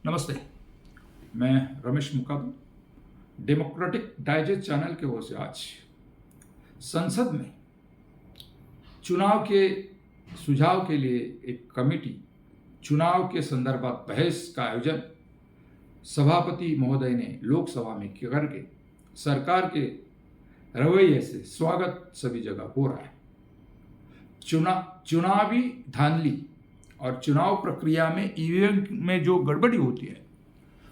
नमस्ते। मैं रमेश मुकादम democratic digest channel की ओर से आज संसद में चुनाव के सुझाव के लिए एक कमेटी चुनाव के संदर्भात बहस का आयोजन सभापति महोदय ने लोकसभा में करके सरकार के रवैये से स्वागत सभी जगह हो रहा है। चुनावी धांधली और चुनाव प्रक्रिया में ईवीएम में जो गड़बड़ी होती है,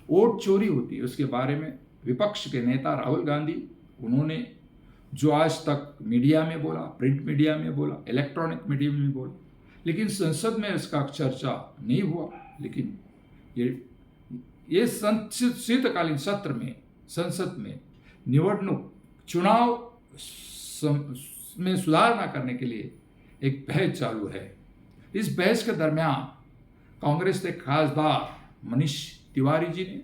वोट चोरी होती है, उसके बारे में विपक्ष के नेता राहुल गांधी उन्होंने जो आज तक मीडिया में बोला, प्रिंट मीडिया में बोला, इलेक्ट्रॉनिक मीडिया में बोला, लेकिन संसद में इसका चर्चा नहीं हुआ। लेकिन ये शीतकालीन सत्र में संसद में निवडणूक चुनाव में सुधार न करने के लिए एक बहस चालू है। इस बहस के दरमियान कांग्रेस के खासदार मनीष तिवारी जी ने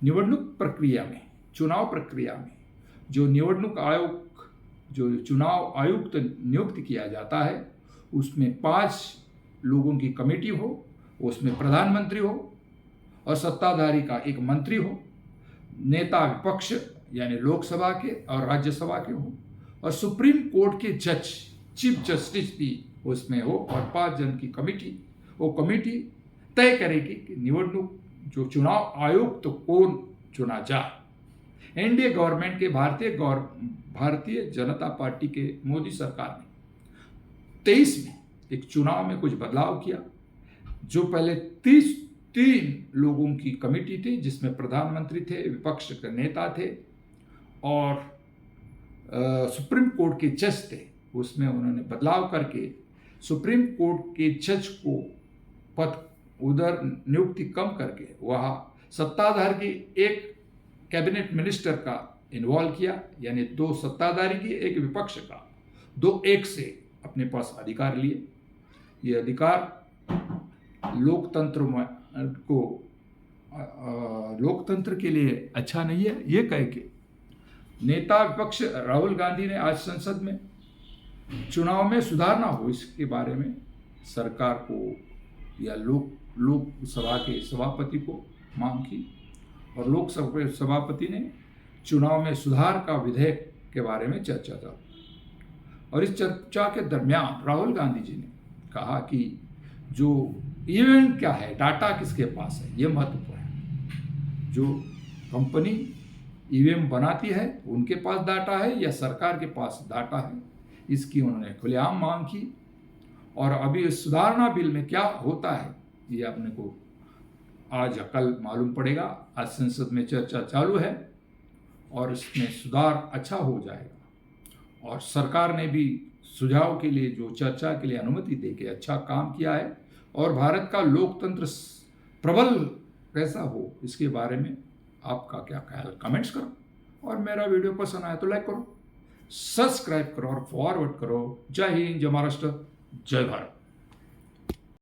निवडणूक प्रक्रिया में, चुनाव प्रक्रिया में जो निवडणूक आयोग, जो चुनाव आयुक्त नियुक्त किया जाता है, उसमें 5 लोगों की कमेटी हो, उसमें प्रधानमंत्री हो और सत्ताधारी का एक मंत्री हो, नेता विपक्ष यानी लोकसभा के और राज्यसभा के हो, और सुप्रीम कोर्ट के जज, चीफ जस्टिस भी उसमें हो, और 5 जन की कमेटी, वो कमेटी तय करेगी कि निवडणूक जो चुनाव आयुक्त तो कौन चुना जाए। एनडीए गवर्नमेंट के भारतीय जनता पार्टी के मोदी सरकार ने 23 में एक चुनाव में कुछ बदलाव किया। जो पहले 3 लोगों की कमेटी थी, जिसमें प्रधानमंत्री थे, विपक्ष के नेता थे और सुप्रीम कोर्ट के जज थे, उसमें उन्होंने बदलाव करके सुप्रीम कोर्ट के जज को पद उधर नियुक्ति कम करके वहाँ सत्ताधार की एक कैबिनेट मिनिस्टर का इन्वॉल्व किया, यानी 2 सत्ताधारी की, एक विपक्ष का, 2-1 से अपने पास अधिकार लिए। ये अधिकार लोकतंत्र के लिए अच्छा नहीं है, ये कह के नेता विपक्ष राहुल गांधी ने आज संसद में चुनाव में सुधार ना हो इसके बारे में सरकार को या लोकसभा के सभापति को मांग की, और लोकसभा सभापति ने चुनाव में सुधार का विधेयक के बारे में चर्चा की। और इस चर्चा के दरमियान राहुल गांधी जी ने कहा कि जो ईवीएम क्या है, डाटा किसके पास है, ये महत्वपूर्ण है। जो कंपनी ईवीएम बनाती है उनके पास डाटा है या सरकार के पास डाटा है, इसकी उन्होंने खुलेआम मांग की। और अभी इस सुधारना बिल में क्या होता है ये अपने को आज या कल मालूम पड़ेगा। आज संसद में चर्चा चालू है और इसमें सुधार अच्छा हो जाएगा। और सरकार ने भी सुझाव के लिए, जो चर्चा के लिए अनुमति देके अच्छा काम किया है। और भारत का लोकतंत्र प्रबल कैसा हो, इसके बारे में आपका क्या ख्याल, कमेंट्स करो। और मेरा वीडियो पसंद आया तो लाइक करो, सब्सक्राइब करो और फॉरवर्ड करो। जय हिंद, जय महाराष्ट्र, जय भारत।